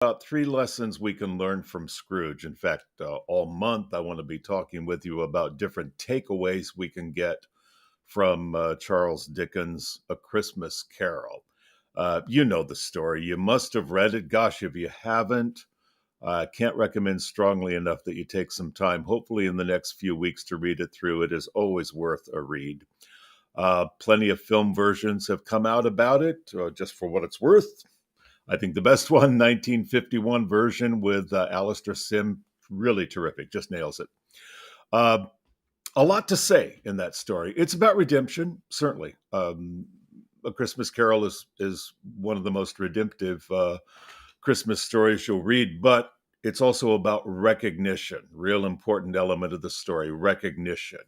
About three lessons we can learn from Scrooge. In fact, all month I want to be talking with you about different takeaways we can get from Charles Dickens' A Christmas Carol. You know the story. You must have read it. Gosh, if you haven't, I can't recommend strongly enough that you take some time, hopefully in the next few weeks, to read it through. It is always worth a read. Plenty of film versions have come out about it, just for what it's worth. I think the best one, 1951 version with Alistair Sim, really terrific, just nails it. Uh, a lot to say in that story. It's about redemption, certainly. A Christmas Carol is one of the most redemptive Christmas stories you'll read, but it's also about recognition, real important element of the story, recognition.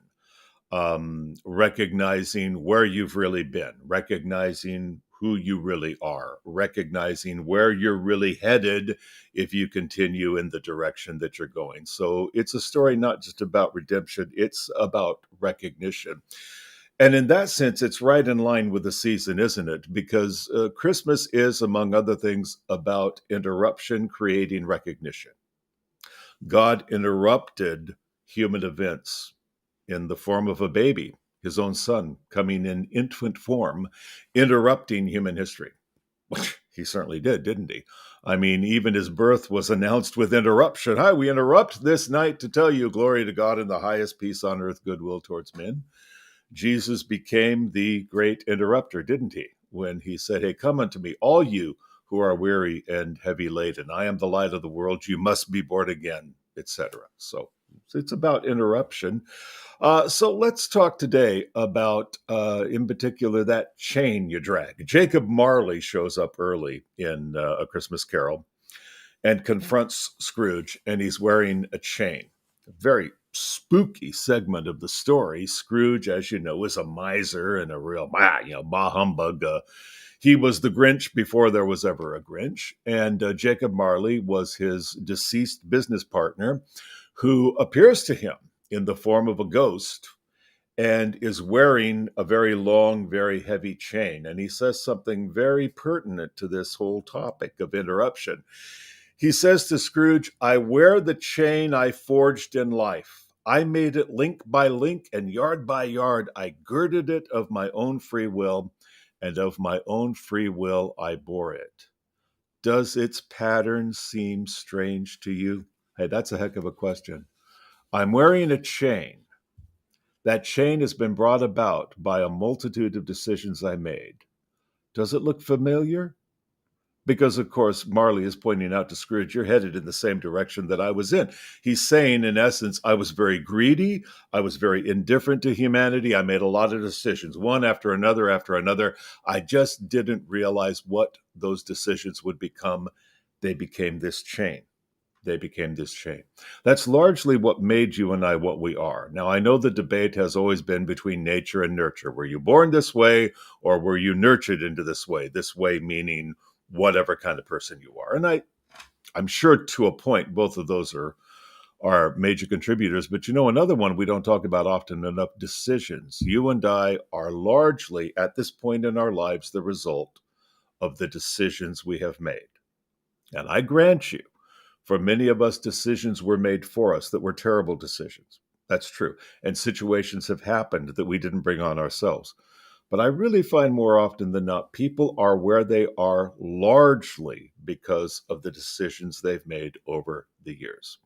Recognizing where you've really been, recognizing who you really are, recognizing where you're really headed if you continue in the direction that you're going. So it's a story not just about redemption, it's about recognition. And in that sense, it's right in line with the season, isn't it? Because Christmas is, among other things, about interruption creating recognition. God interrupted human events in the form of a baby, his own son, coming in infant form, interrupting human history. He certainly did, didn't he? I mean, even his birth was announced with interruption. Hi, we interrupt this night to tell you, glory to God in the highest, peace on earth, goodwill towards men. Jesus became the great interrupter, didn't he? When he said, hey, come unto me, all you who are weary and heavy laden. I am the light of the world. You must be born again, etc. So it's about interruption. So let's talk today about, in particular, that chain you drag. Jacob Marley shows up early in A Christmas Carol and confronts Scrooge, and he's wearing a chain. A very spooky segment of the story. Scrooge, as you know, is a miser and a real bah humbug. He was the Grinch before there was ever a Grinch, and Jacob Marley was his deceased business partner, who appears to him in the form of a ghost and is wearing a very long, very heavy chain. And he says something very pertinent to this whole topic of interruption. He says to Scrooge, I wear the chain I forged in life. I made it link by link and yard by yard. I girded it of my own free will, and of my own free will I bore it. Does its pattern seem strange to you? Hey, that's a heck of a question. I'm wearing a chain. That chain has been brought about by a multitude of decisions I made. Does it look familiar? Because, of course, Marley is pointing out to Scrooge, you're headed in the same direction that I was in. He's saying, in essence, I was very greedy. I was very indifferent to humanity. I made a lot of decisions, one after another after another. I just didn't realize what those decisions would become. They became this chain. They became this chain. That's largely what made you and I what we are. Now, I know the debate has always been between nature and nurture. Were you born this way, or were you nurtured into this way? This way meaning whatever kind of person you are. And I'm sure to a point, both of those are major contributors. But you know, another one we don't talk about often enough, decisions. You and I are largely, at this point in our lives, the result of the decisions we have made. And I grant you, for many of us, decisions were made for us that were terrible decisions. That's true. And situations have happened that we didn't bring on ourselves. But I really find more often than not, people are where they are largely because of the decisions they've made over the years.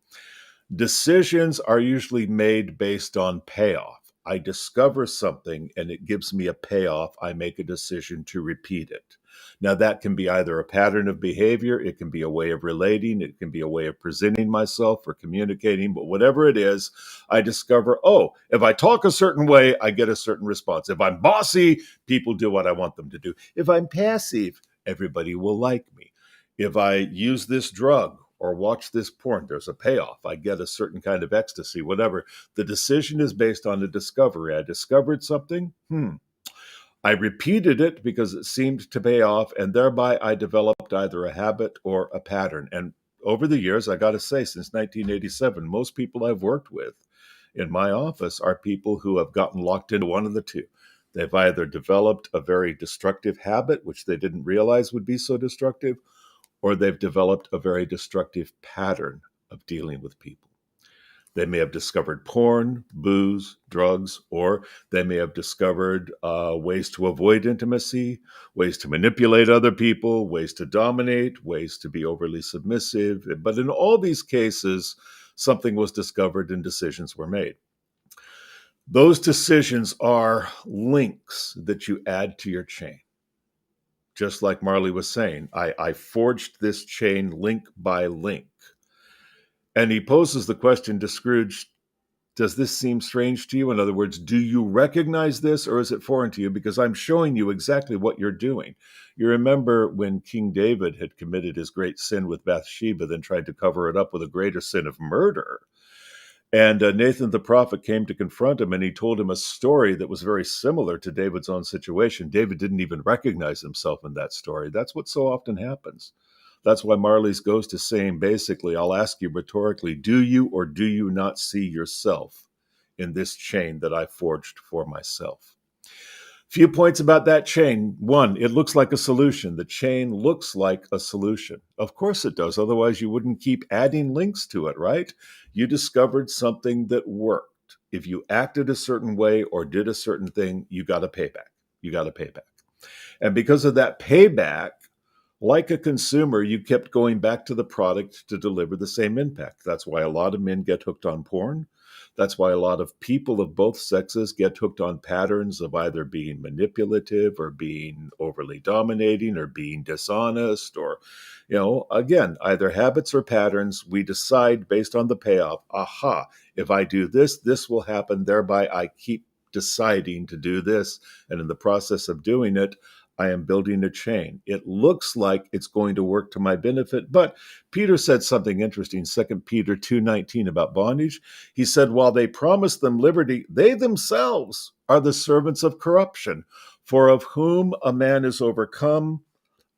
Decisions are usually made based on payoff. I discover something and it gives me a payoff. I make a decision to repeat it. Now, that can be either a pattern of behavior, it can be a way of relating, it can be a way of presenting myself or communicating, but whatever it is, I discover, oh, if I talk a certain way, I get a certain response. If I'm bossy, people do what I want them to do. If I'm passive, everybody will like me. If I use this drug or watch this porn, there's a payoff. I get a certain kind of ecstasy, whatever. The decision is based on a discovery. I discovered something. I repeated it because it seemed to pay off, and thereby I developed either a habit or a pattern. And over the years, I got to say, since 1987, most people I've worked with in my office are people who have gotten locked into one of the two. They've either developed a very destructive habit, which they didn't realize would be so destructive, or they've developed a very destructive pattern of dealing with people. They may have discovered porn, booze, drugs, or they may have discovered ways to avoid intimacy, ways to manipulate other people, ways to dominate, ways to be overly submissive. But in all these cases, something was discovered and decisions were made. Those decisions are links that you add to your chain. Just like Marley was saying, I forged this chain link by link. And he poses the question to Scrooge, does this seem strange to you? In other words, do you recognize this or is it foreign to you? Because I'm showing you exactly what you're doing. You remember when King David had committed his great sin with Bathsheba, then tried to cover it up with a greater sin of murder. And Nathan the prophet came to confront him, and he told him a story that was very similar to David's own situation. David didn't even recognize himself in that story. That's what so often happens. That's why Marley's Ghost is saying, basically, I'll ask you rhetorically, do you or do you not see yourself in this chain that I forged for myself? Few points about that chain. One, it looks like a solution. The chain looks like a solution. Of course it does. Otherwise, you wouldn't keep adding links to it, right? You discovered something that worked. If you acted a certain way or did a certain thing, you got to pay back. You got to pay back. And because of that payback, like a consumer, you kept going back to the product to deliver the same impact. That's why a lot of men get hooked on porn. That's why a lot of people of both sexes get hooked on patterns of either being manipulative or being overly dominating or being dishonest or, again, either habits or patterns. We decide based on the payoff, aha, if I do this, this will happen. Thereby, I keep deciding to do this. And in the process of doing it, I am building a chain. It looks like it's going to work to my benefit, but Peter said something interesting, 2 Peter 2:19 about bondage. He said, while they promise them liberty, they themselves are the servants of corruption, for of whom a man is overcome,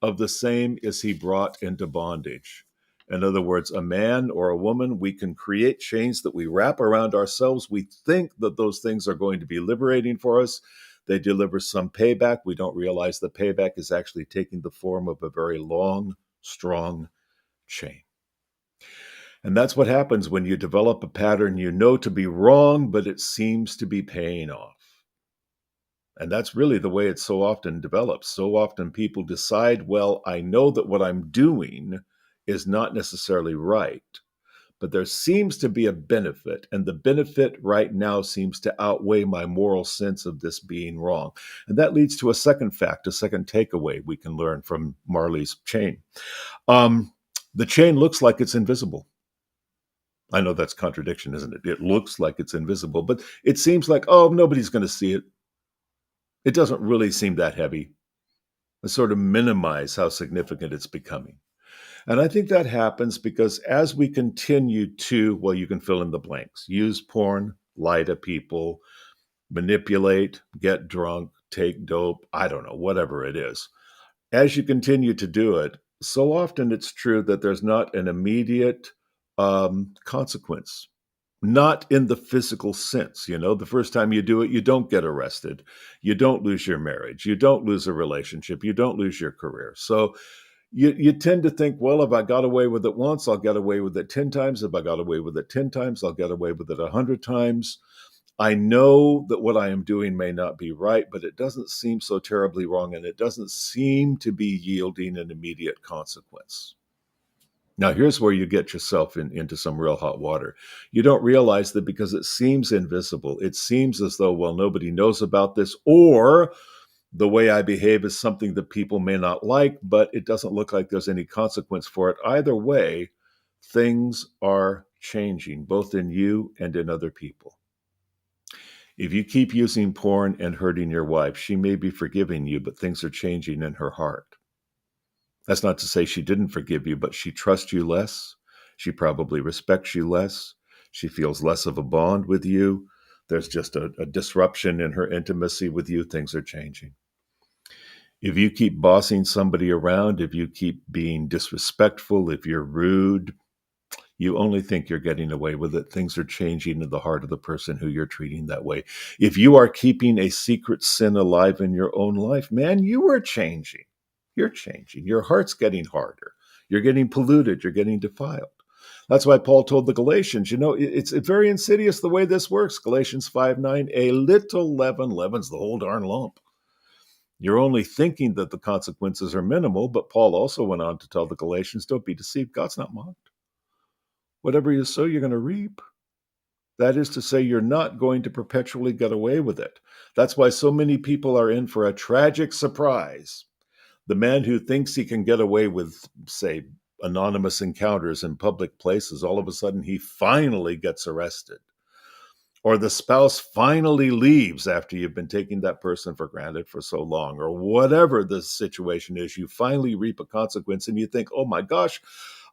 of the same is he brought into bondage. In other words, a man or a woman, we can create chains that we wrap around ourselves. We think that those things are going to be liberating for us. They deliver some payback. We don't realize the payback is actually taking the form of a very long, strong chain. And that's what happens when you develop a pattern you know to be wrong, but it seems to be paying off. And that's really the way it so often develops. So often people decide, well, I know that what I'm doing is not necessarily right, but there seems to be a benefit, and the benefit right now seems to outweigh my moral sense of this being wrong. And that leads to a second fact, a second takeaway we can learn from Marley's chain. The chain looks like it's invisible. I know that's contradiction, isn't it? It looks like it's invisible, but it seems like, oh, nobody's going to see it. It doesn't really seem that heavy. I sort of minimize how significant it's becoming. And I think that happens because as we continue to, well, you can fill in the blanks, use porn, lie to people, manipulate, get drunk, take dope, I don't know, whatever it is. As you continue to do it, so often it's true that there's not an immediate consequence, not in the physical sense. The first time you do it, you don't get arrested. You don't lose your marriage. You don't lose a relationship. You don't lose your career. So you tend to think, well, if I got away with it once, I'll get away with it 10 times. If I got away with it 10 times, I'll get away with it 100 times. I know that what I am doing may not be right, but it doesn't seem so terribly wrong, and it doesn't seem to be yielding an immediate consequence. Now, here's where you get yourself into some real hot water. You don't realize that because it seems invisible. It seems as though, well, nobody knows about this, or the way I behave is something that people may not like, but it doesn't look like there's any consequence for it. Either way, things are changing, both in you and in other people. If you keep using porn and hurting your wife, she may be forgiving you, but things are changing in her heart. That's not to say she didn't forgive you, but she trusts you less. She probably respects you less. She feels less of a bond with you. There's just a disruption in her intimacy with you. Things are changing. If you keep bossing somebody around, if you keep being disrespectful, if you're rude, you only think you're getting away with it. Things are changing in the heart of the person who you're treating that way. If you are keeping a secret sin alive in your own life, man, you are changing. You're changing. Your heart's getting harder. You're getting polluted. You're getting defiled. That's why Paul told the Galatians, it's very insidious the way this works. Galatians 5:9, a little leaven leavens the whole darn lump. You're only thinking that the consequences are minimal, but Paul also went on to tell the Galatians, don't be deceived. God's not mocked. Whatever you sow, you're going to reap. That is to say, you're not going to perpetually get away with it. That's why so many people are in for a tragic surprise. The man who thinks he can get away with, say, anonymous encounters in public places, all of a sudden he finally gets arrested. Or the spouse finally leaves after you've been taking that person for granted for so long, or whatever the situation is, you finally reap a consequence and you think, oh my gosh,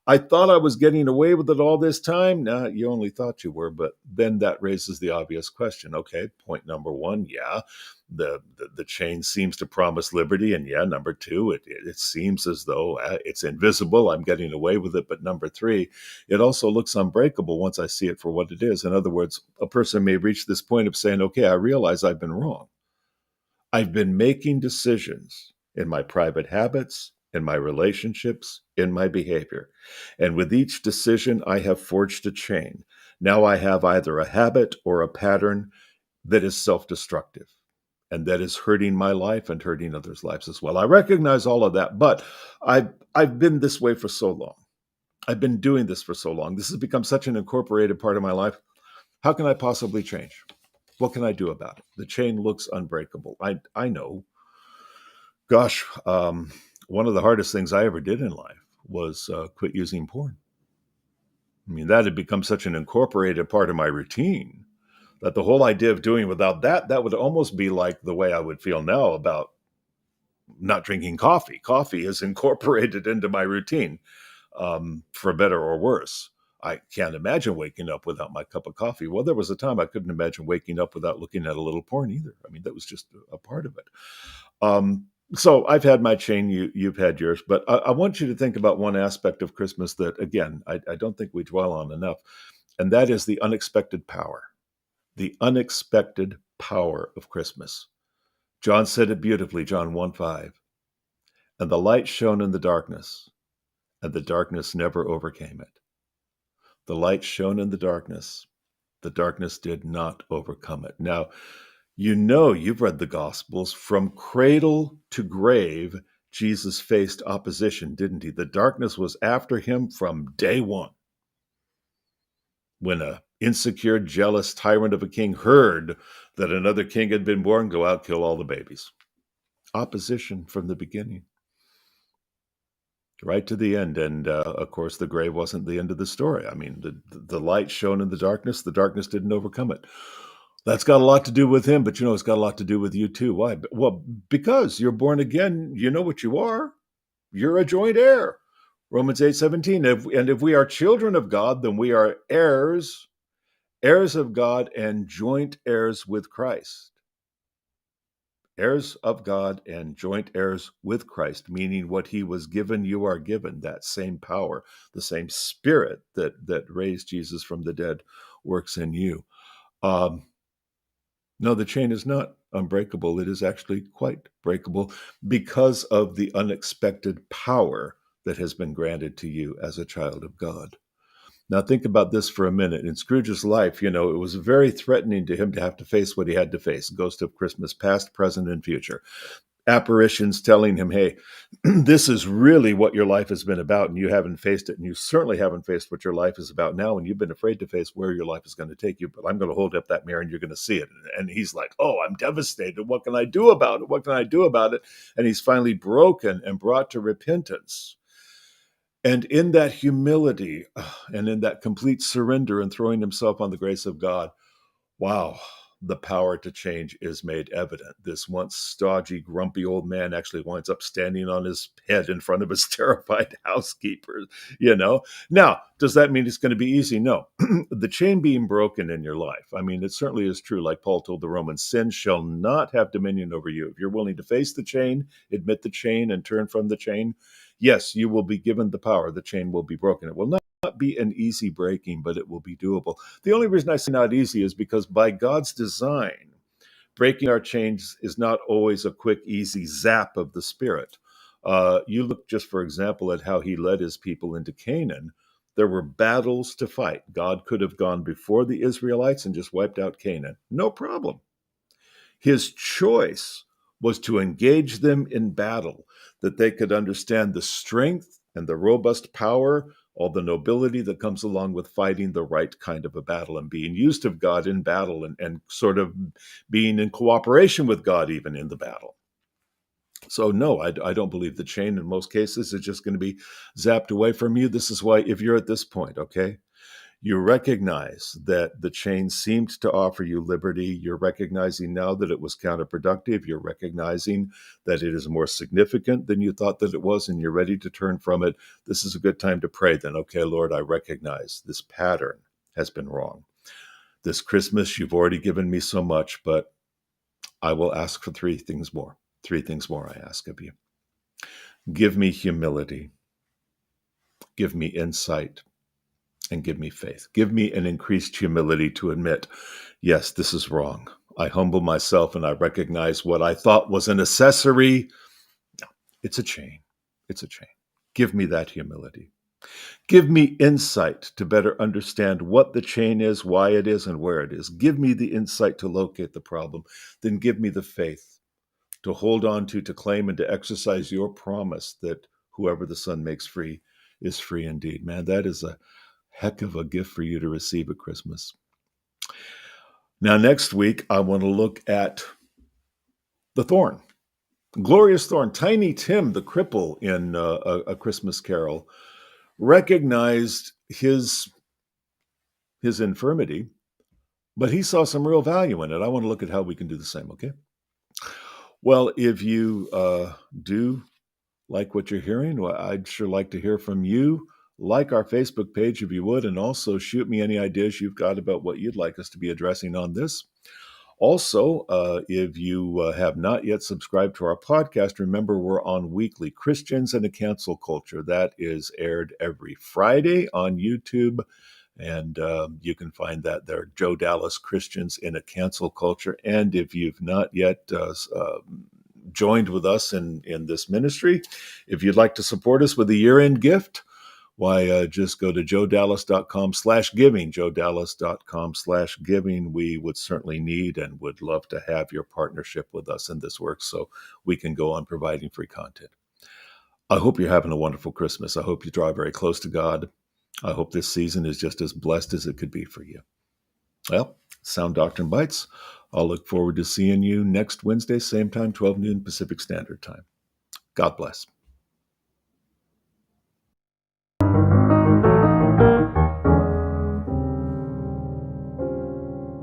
I thought I was getting away with it all this time. No, you only thought you were, but then that raises the obvious question. Okay, point number one, yeah, the chain seems to promise liberty, and yeah, number two, it seems as though it's invisible. I'm getting away with it, but number three, it also looks unbreakable once I see it for what it is. In other words, a person may reach this point of saying, okay, I realize I've been wrong. I've been making decisions in my private habits, in my relationships, in my behavior. And with each decision, I have forged a chain. Now I have either a habit or a pattern that is self-destructive and that is hurting my life and hurting others' lives as well. I recognize all of that, but I've been this way for so long. I've been doing this for so long. This has become such an incorporated part of my life. How can I possibly change? What can I do about it? The chain looks unbreakable. I know. Gosh, one of the hardest things I ever did in life was quit using porn. I mean, that had become such an incorporated part of my routine that the whole idea of doing without that would almost be like the way I would feel now about not drinking coffee. Coffee is incorporated into my routine, for better or worse. I can't imagine waking up without my cup of coffee. Well, there was a time I couldn't imagine waking up without looking at a little porn either. I mean, that was just a part of it. So I've had my chain, you've had yours, but I want you to think about one aspect of Christmas that, again, I don't think we dwell on enough, and that is the unexpected power. The unexpected power of Christmas. John said it beautifully, John 1:5. And the light shone in the darkness, and the darkness never overcame it. The light shone in the darkness did not overcome it. Now, you've read the Gospels. From cradle to grave, Jesus faced opposition, didn't he? The darkness was after him from day one. When a insecure, jealous tyrant of a king heard that another king had been born, go out, kill all the babies. Opposition from the beginning, right to the end. And of course, the grave wasn't the end of the story. I mean, the light shone in the darkness didn't overcome it. That's got a lot to do with him, but it's got a lot to do with you too. Why? Well, because you're born again, you know what you are. You're a joint heir. Romans 8:17. And if we are children of God, then we are heirs of God and joint heirs with Christ. Heirs of God and joint heirs with Christ, meaning what he was given, you are given. That same power, the same spirit that raised Jesus from the dead works in you. No, the chain is not unbreakable. It is actually quite breakable because of the unexpected power that has been granted to you as a child of God. Now, think about this for a minute. In Scrooge's life, it was very threatening to him to have to face what he had to face. Ghost of Christmas past, present, and future. Apparitions telling him, hey, this is really what your life has been about, and you haven't faced it, and you certainly haven't faced what your life is about now, and you've been afraid to face where your life is going to take you, but I'm going to hold up that mirror, and you're going to see it. And he's like, oh, I'm devastated. What can I do about it? What can I do about it? And he's finally broken and brought to repentance. And in that humility and in that complete surrender and throwing himself on the grace of God, wow, the power to change is made evident. This once stodgy, grumpy old man actually winds up standing on his head in front of his terrified housekeeper, Now, does that mean it's going to be easy? No. The chain being broken in your life, I mean, it certainly is true, like Paul told the Romans, sin shall not have dominion over you. If you're willing to face the chain, admit the chain, and turn from the chain, yes, you will be given the power. The chain will be broken. It will not be an easy breaking, but it will be doable. The only reason I say not easy is because by God's design, breaking our chains is not always a quick, easy zap of the Spirit. You look just, for example, at how he led his people into Canaan. There were battles to fight. God could have gone before the Israelites and just wiped out Canaan. No problem. His choice was to engage them in battle, that they could understand the strength and the robust power, all the nobility that comes along with fighting the right kind of a battle and being used of God in battle and sort of being in cooperation with God even in the battle. So no, I don't believe the chain in most cases is just going to be zapped away from you. This is why if you're at this point, okay, you recognize that the chain seemed to offer you liberty. You're recognizing now that it was counterproductive. You're recognizing that it is more significant than you thought that it was, and you're ready to turn from it. This is a good time to pray then. Okay, Lord, I recognize this pattern has been wrong. This Christmas, you've already given me so much, but I will ask for three things more. Three things more I ask of you. Give me humility. Give me insight. And give me faith. Give me an increased humility to admit, yes, this is wrong. I humble myself and I recognize what I thought was an accessory. No, it's a chain. It's a chain. Give me that humility. Give me insight to better understand what the chain is, why it is, and where it is. Give me the insight to locate the problem. Then give me the faith to hold on to claim, and to exercise your promise that whoever the Son makes free is free indeed. Man, that is a heck of a gift for you to receive at Christmas. Now, next week, I want to look at the thorn, glorious thorn. Tiny Tim, the cripple in A Christmas Carol, recognized his infirmity, but he saw some real value in it. I want to look at how we can do the same, okay? Well, if you do like what you're hearing, well, I'd sure like to hear from you. Like our Facebook page if you would, and also shoot me any ideas you've got about what you'd like us to be addressing on this. Also, if you have not yet subscribed to our podcast, remember we're on weekly Christians in a Cancel Culture. That is aired every Friday on YouTube, and you can find that there, Joe Dallas, Christians in a Cancel Culture. And if you've not yet joined with us in this ministry, if you'd like to support us with a year-end gift, why, just go to joedallas.com/giving, joedallas.com/giving. We would certainly need and would love to have your partnership with us in this work so we can go on providing free content. I hope you're having a wonderful Christmas. I hope you draw very close to God. I hope this season is just as blessed as it could be for you. Well, Sound Doctrine Bites. I'll look forward to seeing you next Wednesday, same time, 12 noon Pacific Standard Time. God bless.